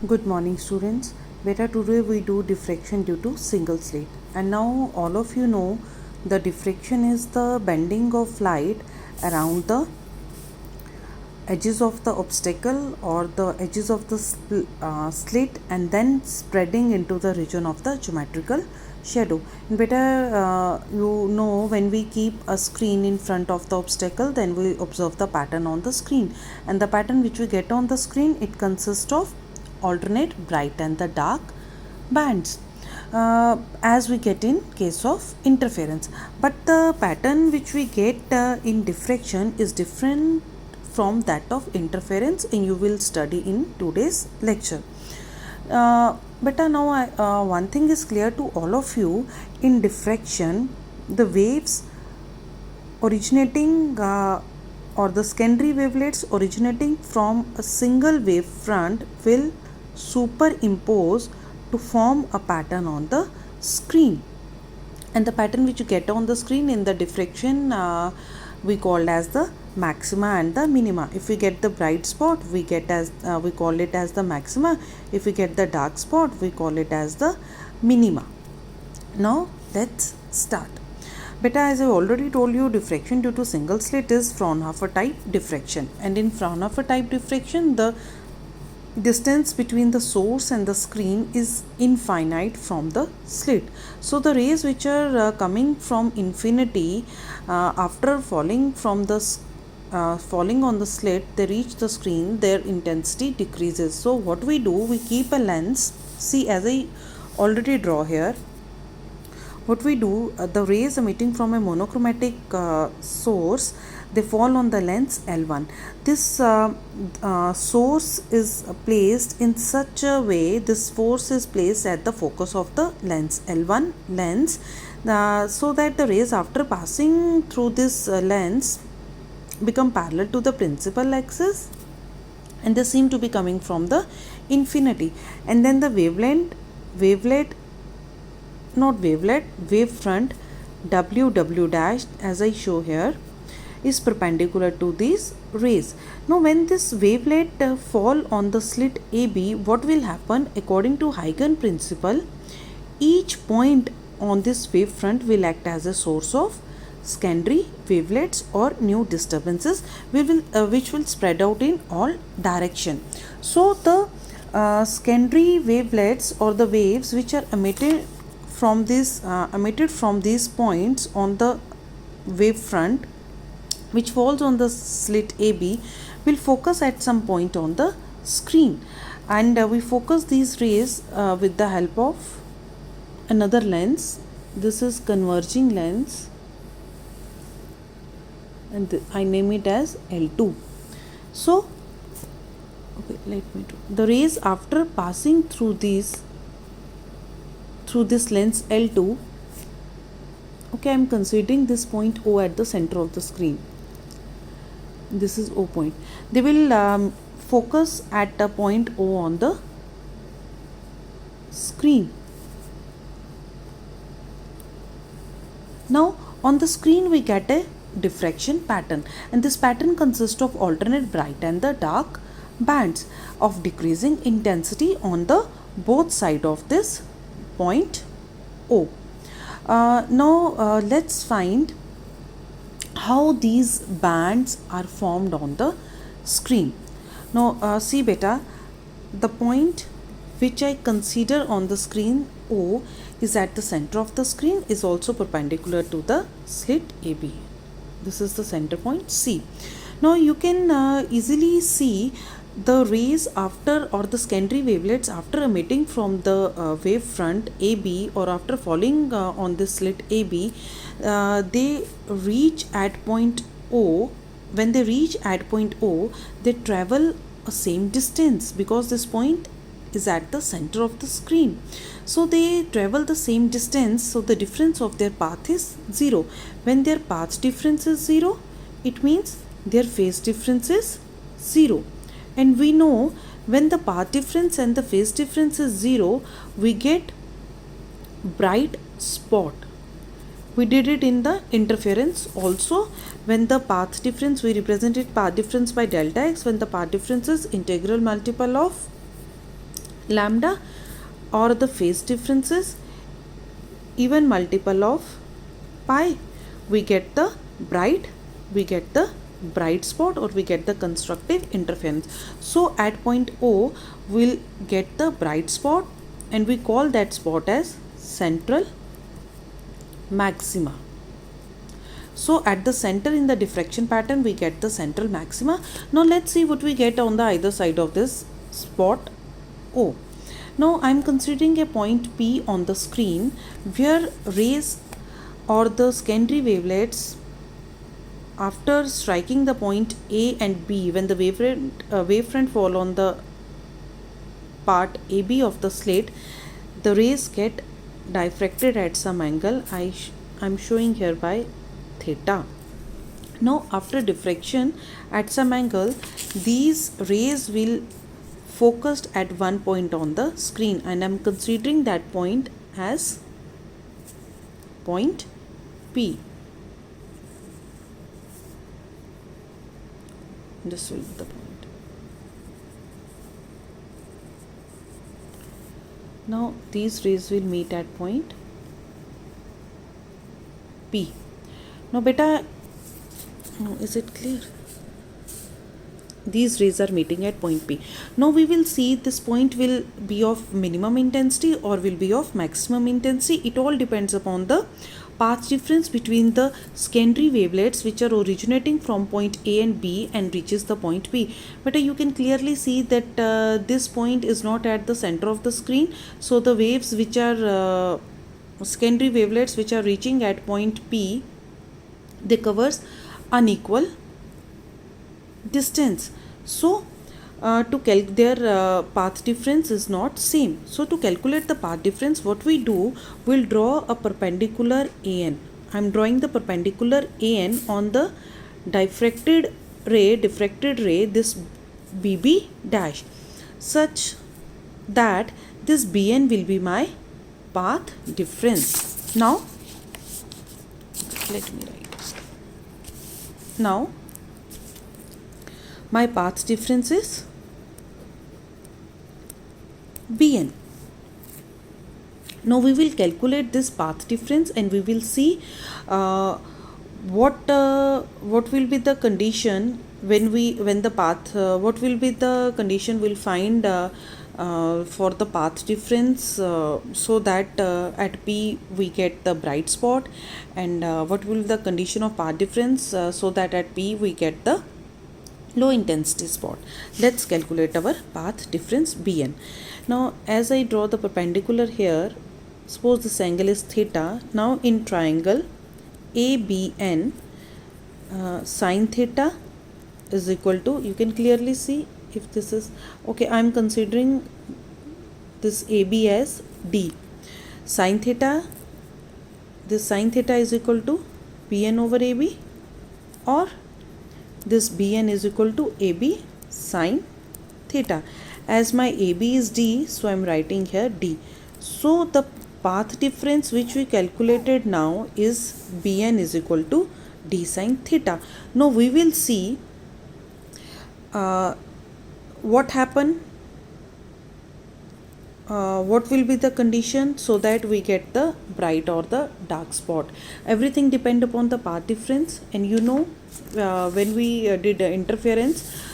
Good morning, students. Beta, today we do diffraction due to single slit. And now all of you know the diffraction is the bending of light around the edges of the obstacle or the edges of the slit and then spreading into the region of the geometrical shadow. Beta, you know when we keep a screen in front of the obstacle, then we observe the pattern on the screen, and the pattern which we get on the screen, it consists of alternate bright and the dark bands, as we get in case of interference. But the pattern which we get in diffraction is different from that of interference, and you will study in today's lecture. But now one thing is clear to all of you: in diffraction, the waves originating or the secondary wavelets originating from a single wave front will superimpose to form a pattern on the screen, and the pattern which you get on the screen in the diffraction we call as the maxima and the minima. If we get the bright spot, we call it as the maxima. If we get the dark spot, we call it as the minima. Now let's start. Beta, as I already told you, diffraction due to single slit is Fraunhofer type diffraction, and in Fraunhofer type diffraction, the distance between the source and the screen is infinite from the slit. So the rays which are coming from infinity, after falling on the slit, they reach the screen, their intensity decreases. So what we do, we keep a lens. See, as I already draw here, what we do, the rays emitting from a monochromatic source, they fall on the lens L1. This source is placed in such a way, this force is placed at the focus of the lens L1 lens, so that the rays after passing through this lens become parallel to the principal axis, and they seem to be coming from the infinity. And then the wavefront WW dash, as I show here, is perpendicular to these rays. Now when this wavelet fall on the slit AB, what will happen? According to Huygens principle, each point on this wavefront will act as a source of secondary wavelets or new disturbances which will spread out in all direction. So the secondary wavelets or the waves which are emitted from these points on the wavefront, which falls on the slit AB, will focus at some point on the screen, and we focus these rays with the help of another lens. This is converging lens, and I name it as L2. So okay, let me do the rays after passing through this lens L2. Okay, I am considering this point O at the center of the screen. This is O point. They will focus at a point O on the screen. Now on the screen we get a diffraction pattern, and this pattern consists of alternate bright and the dark bands of decreasing intensity on the both side of this point O. Now let's find how these bands are formed on the screen. Now see beta, the point which I consider on the screen O is at the center of the screen, is also perpendicular to the slit AB. This is the center point C. Now you can easily see the rays after, or the secondary wavelets after emitting from the wavefront AB, or after falling on this slit AB, they reach at point O. When they reach at point O, they travel a same distance, because this point is at the center of the screen. So they travel the same distance, so the difference of their path is 0. When their path difference is 0, it means their phase difference is 0. And we know when the path difference and the phase difference is 0, we get bright spot. We did it in the interference also. When the path difference, we represented path difference by delta x. When the path difference is integral multiple of lambda or the phase difference is even multiple of pi, we get the bright spot, or we get the constructive interference. So at point O we'll get the bright spot, and we call that spot as central maxima. So at the center in the diffraction pattern we get the central maxima. Now let's see what we get on the either side of this spot O. Now I am considering a point P on the screen where rays or the secondary wavelets, after striking the point A and B, when the wavefront fall on the part AB of the slit, the rays get diffracted at some angle. I'm showing here by theta. Now after diffraction at some angle, these rays will focused at one point on the screen, and I'm considering that point as point P. This will be the point. Now these rays will meet at point P. Now beta, is it clear? These rays are meeting at point P. Now we will see this point will be of minimum intensity or will be of maximum intensity. It all depends upon the path difference between the secondary wavelets which are originating from point A and B and reaches the point P. But you can clearly see that this point is not at the center of the screen. So the waves which are secondary wavelets which are reaching at point P, they covers unequal distance. So their path difference is not same. So to calculate the path difference, what we do, we'll draw a perpendicular AN. I'm drawing the perpendicular AN on the diffracted ray, this BB dash, such that this BN will be my path difference. Now let me write. Now my path difference is Bn. Now we will calculate this path difference and we will see what will be the condition when the path what will be the condition we'll find for the path difference, so that at P we get the bright spot, and what will be the condition of path difference so that at P we get the low intensity spot. Let's calculate our path difference Bn. Now as I draw the perpendicular here, suppose this angle is theta. Now in triangle ABN, sine theta is equal to, you can clearly see if this is okay, I am considering this AB as D. Sine theta, this sine theta is equal to Bn over AB, or this Bn is equal to AB sine theta. As my AB is D, so I am writing here D. So the path difference which we calculated now is Bn is equal to D sine theta. Now we will see what happened, what will be the condition so that we get the bright or the dark spot. Everything depend upon the path difference, and you know when we did interference,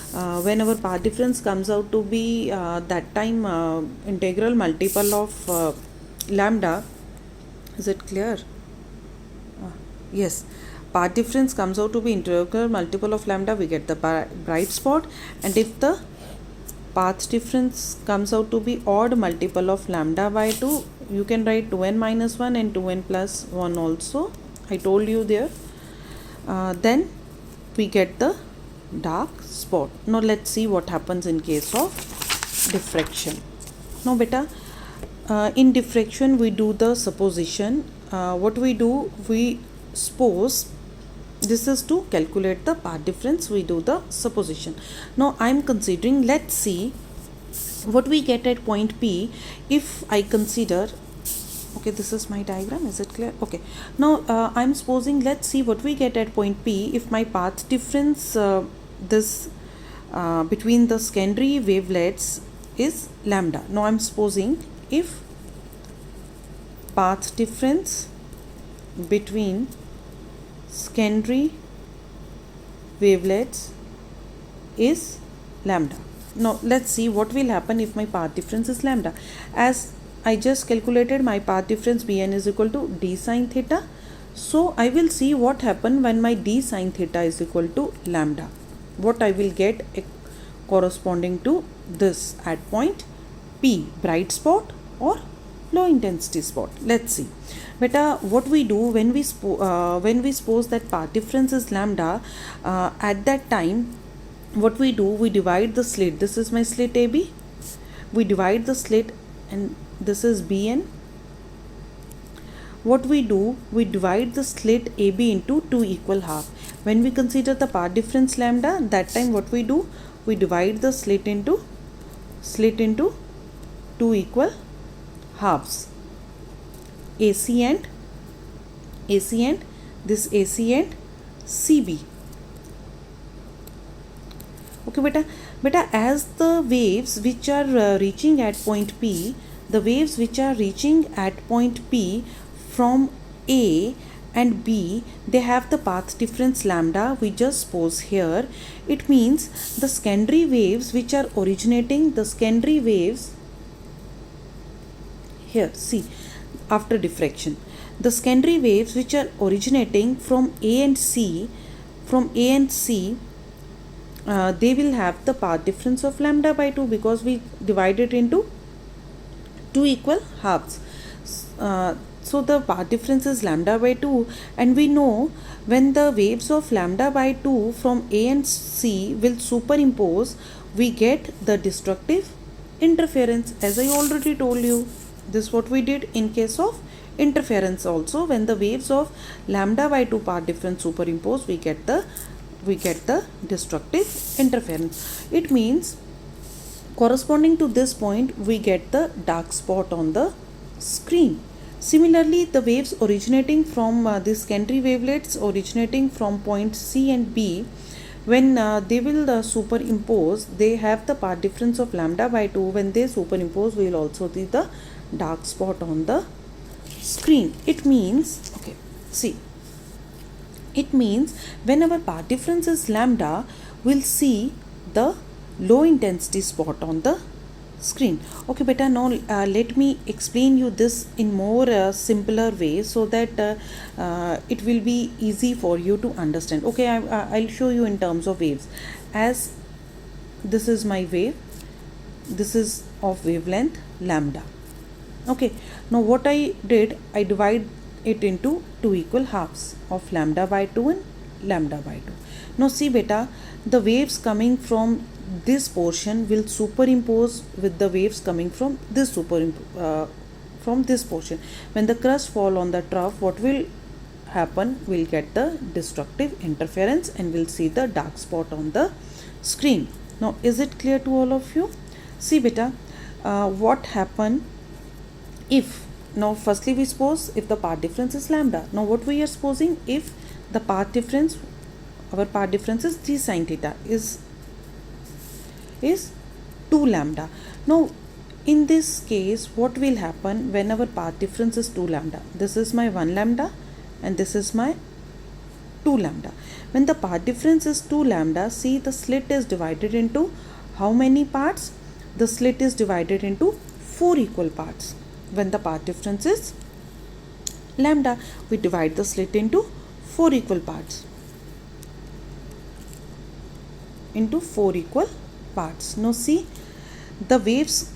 when our path difference comes out to be that time integral multiple of lambda. Is it clear? Yes, path difference comes out to be integral multiple of lambda, we get the bright spot. And if the path difference comes out to be odd multiple of lambda by 2, you can write 2n minus 1 and 2n plus 1 also, I told you there. Then we get the dark spot. Now let's see what happens in case of diffraction. Now beta, in diffraction we do the supposition. What we do, we suppose, this is to calculate the path difference, we do the supposition. Now I am considering, let's see what we get at point P if I consider, okay, this is my diagram, is it clear? Okay, now I am supposing, let's see what we get at point P if my path difference this between the secondary wavelets is lambda. Now I'm supposing if path difference between secondary wavelets is lambda. Now let's see what will happen if my path difference is lambda. As I just calculated, my path difference Bn is equal to d sine theta. So I will see what happen when my d sine theta is equal to lambda. What I will get corresponding to this at point P, bright spot or low intensity spot. Let's see. Beta, what we do when we suppose that path difference is lambda, at that time what we do, we divide the slit. This is my slit AB. We divide the slit and this is BN. What we do, we divide the slit AB into two equal half. When we consider the path difference lambda, that time what we do, we divide the slit into two equal halves. AC and this AC and CB. Okay, beta, as the waves which are reaching at point P, the waves which are reaching at point P from A and B, they have the path difference lambda we just suppose here. It means the secondary waves which are originating, the secondary waves here, see, after diffraction, the secondary waves which are originating from A and C, they will have the path difference of lambda by 2 because we divide it into two equal halves. So the path difference is lambda by 2, and we know when the waves of lambda by 2 from A and C will superimpose, we get the destructive interference. As I already told you, this is what we did in case of interference also. When the waves of lambda by 2 path difference superimpose, we get the destructive interference. It means corresponding to this point we get the dark spot on the screen. Similarly, the waves originating from these secondary wavelets originating from point C and B, when they will superimpose, they have the path difference of lambda by 2. When they superimpose, we will also see the dark spot on the screen. It means, okay, see, it means when our path difference is lambda, we'll see the low intensity spot on the screen. Okay, beta, now let me explain you this in more simpler way so that it will be easy for you to understand. Okay, I'll show you in terms of waves. As this is my wave, this is of wavelength lambda. Okay, now what I did, I divide it into two equal halves of lambda by 2 and lambda by 2. Now see beta, the waves coming from this portion will superimpose with the waves coming from this from this portion. When the crust fall on the trough, what will happen? We'll get the destructive interference and we'll see the dark spot on the screen. Now is it clear to all of you? See beta, what happen if, now firstly we suppose if the path difference is lambda. Now what we are supposing, if the path difference, our path difference is d sine theta is 2 lambda. Now in this case what will happen when our path difference is 2 lambda? This is my 1 lambda and this is my 2 lambda. When the path difference is 2 lambda, see the slit is divided into how many parts? The slit is divided into 4 equal parts. When the path difference is lambda, we divide the slit into 4 equal parts. Now see, the waves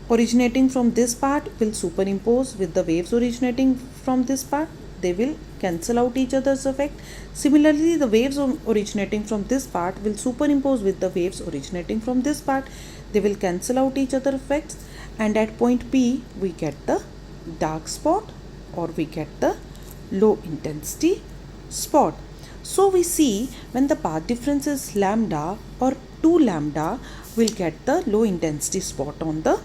originating from this part will superimpose with the waves originating from this part. They will cancel out each other's effect. Similarly, the waves originating from this part will superimpose with the waves originating from this part. They will cancel out each other effects, and at point P we get the dark spot or we get the low intensity spot. So we see when the path difference is lambda or 2 lambda, we'll get the low intensity spot on the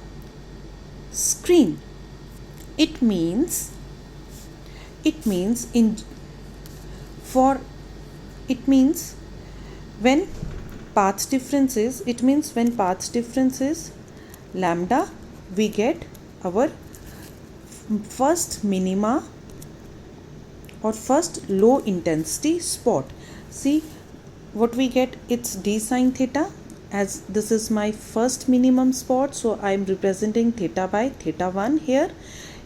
screen. It means when path difference is lambda, we get our first minima or first low intensity spot. See what we get, it's d sine theta, as this is my first minimum spot, so I am representing theta by theta 1 here.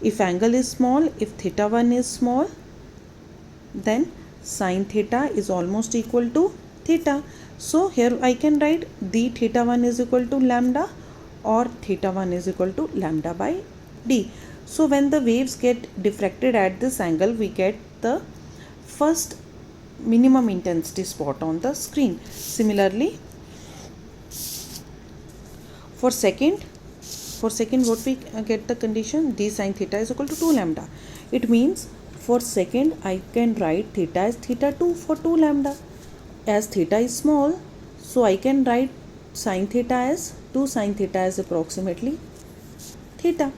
If angle is small, if theta 1 is small, then sine theta is almost equal to theta. So here I can write d theta 1 is equal to lambda, or theta 1 is equal to lambda by d. So when the waves get diffracted at this angle, we get the first minimum intensity spot on the screen. Similarly, for second what we get the condition, d sine theta is equal to 2 lambda. It means for second I can write theta as theta 2 for 2 lambda. As theta is small, so I can write sine theta as 2 sine theta as approximately theta.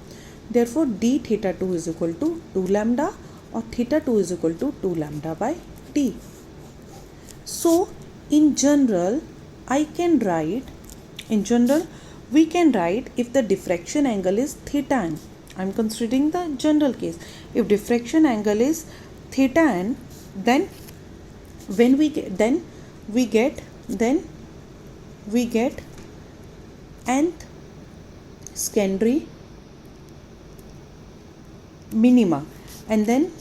Therefore d theta 2 is equal to 2 lambda, or theta 2 is equal to 2 lambda by d. So in general we can write if the diffraction angle is theta n. I am considering the general case. If diffraction angle is theta n, then we get nth secondary minima, and then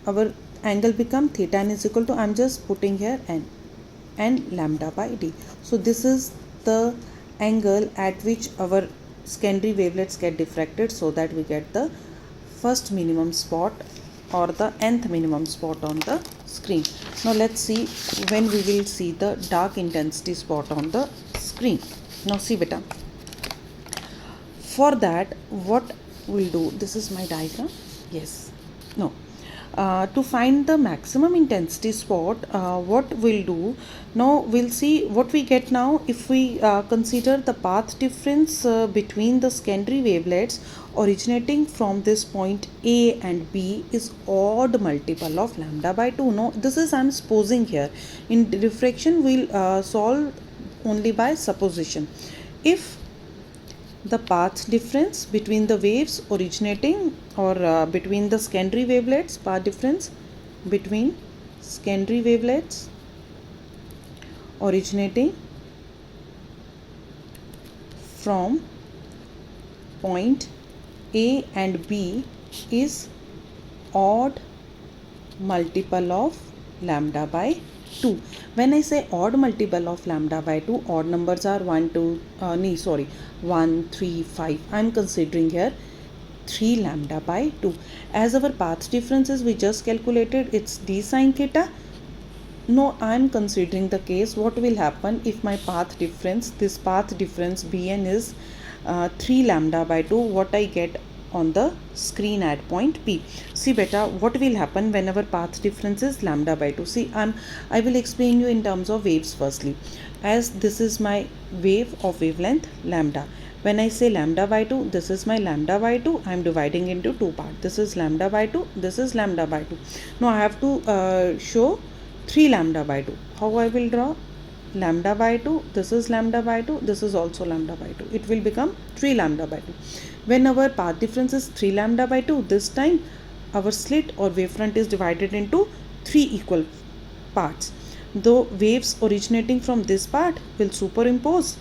our angle become theta n is equal to, I am just putting here n lambda by d. So this is the angle at which our secondary wavelets get diffracted, so that we get the first minimum spot or the nth minimum spot on the screen. Now let's see when we will see the dark intensity spot on the screen. Now see beta, for that what we'll do, this is my diagram, yes, no, to find the maximum intensity spot, what we'll do now, we'll see what we get now if we consider the path difference between the secondary wavelets originating from this point A and B is odd multiple of lambda by 2. Now this is I'm supposing here. In diffraction we'll solve only by supposition. If the path difference between the waves originating or between the secondary wavelets, path difference between secondary wavelets originating from point A and B is odd multiple of lambda by 2. When I say odd multiple of lambda by 2, odd numbers are 1, 3, 5. I am considering here 3 lambda by 2. As our path differences we just calculated, it's d sine theta. No, I am considering the case what will happen if my path difference, this path difference Bn is 3 lambda by 2, what I get on the screen at point P. See beta, what will happen whenever path difference is lambda by 2. See, I will explain you in terms of waves firstly. As this is my wave of wavelength lambda. When I say lambda by 2, this is my lambda by 2. I am dividing into two parts. This is lambda by 2. This is lambda by 2. Now I have to show 3 lambda by 2. How I will draw? Lambda by 2. This is lambda by 2. This is also lambda by 2. It will become 3 lambda by 2. When our path difference is 3 lambda by 2, this time our slit or wavefront is divided into 3 equal parts. Though waves originating from this part will superimpose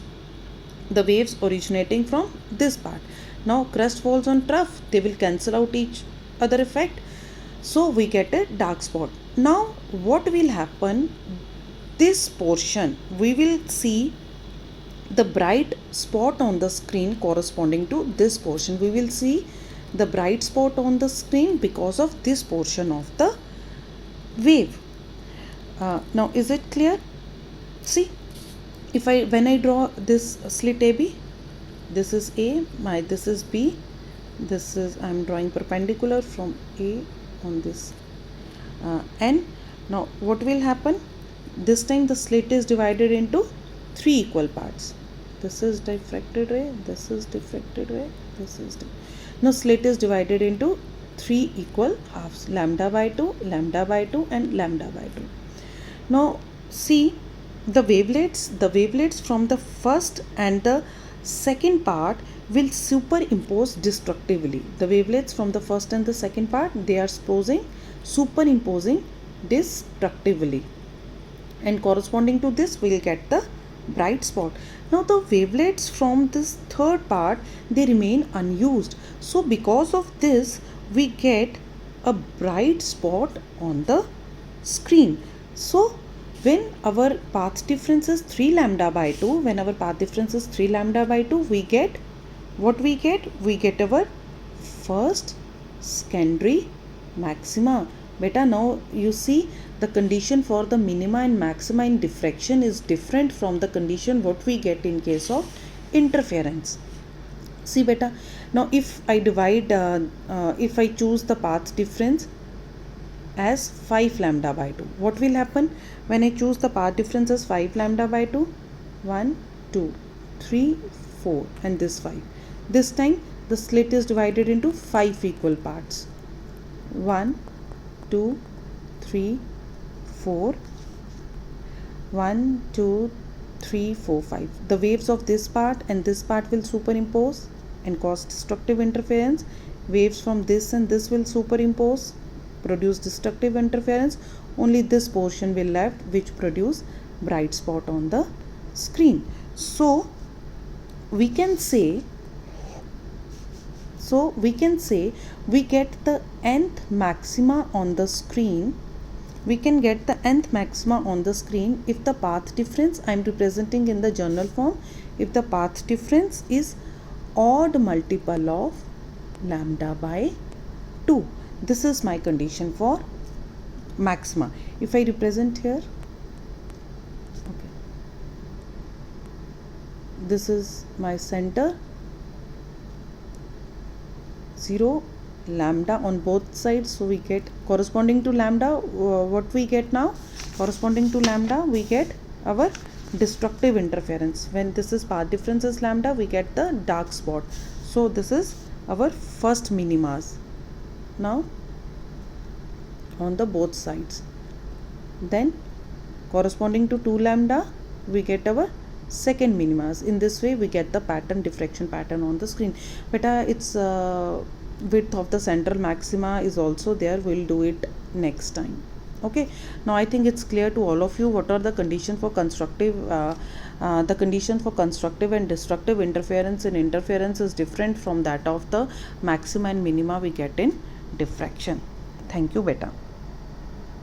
the waves originating from this part. Now crust falls on trough, they will cancel out each other effect. So we get a dark spot. Now what will happen? This portion we will see the bright spot on the screen corresponding to this portion. We will see the bright spot on the screen because of this portion of the wave. Now is it clear? See, when I draw this slit AB, this is A, this is B, this is I am drawing perpendicular from A on this N. Now what will happen? This time the slit is divided into 3 equal parts. This is diffracted ray, this is diffracted ray, this is now slit is divided into 3 equal halves, lambda by 2, lambda by 2 and lambda by 2. Now see the wavelets from the first and the second part will superimpose destructively. The wavelets from the first and the second part, they are superimposing destructively, and corresponding to this we will get the bright spot. Now the wavelets from this third part, they remain unused, so because of this we get a bright spot on the screen. So when our path difference is 3 lambda by 2, when our path difference is 3 lambda by 2, we get what we get? We get our first secondary maxima. Beta, now you see the condition for the minima and maxima in diffraction is different from the condition what we get in case of interference. See beta, now if I divide, if I choose the path difference as 5 lambda by 2, what will happen when I choose the path difference as 5 lambda by 2? 1, 2, 3, 4 and this 5. This time the slit is divided into 5 equal parts. 1, 2, 3, 4. 1, 2, 3, 4, 5. The waves of this part and this part will superimpose and cause destructive interference. Waves from this and this will superimpose, produce destructive interference. Only this portion will left which produce bright spot on the screen. So we can say we get the nth maxima on the screen. We can get the nth maxima on the screen if the path difference, I am representing in the journal form, if the path difference is odd multiple of lambda by 2. This is my condition for maxima. If I represent here, okay, this is my center, 0 lambda on both sides, so we get corresponding to lambda, what we get now, corresponding to lambda we get our destructive interference. When this is path difference is lambda, we get the dark spot. So this is our first minimas now on the both sides. Then corresponding to 2 lambda we get our second minimas. In this way we get the pattern, diffraction pattern on the screen. Beta, it's width of the central maxima is also there, we'll do it next time. Okay, now I think it's clear to all of you what are the condition for constructive and destructive interference. And interference is different from that of the maxima and minima we get in diffraction. Thank you beta.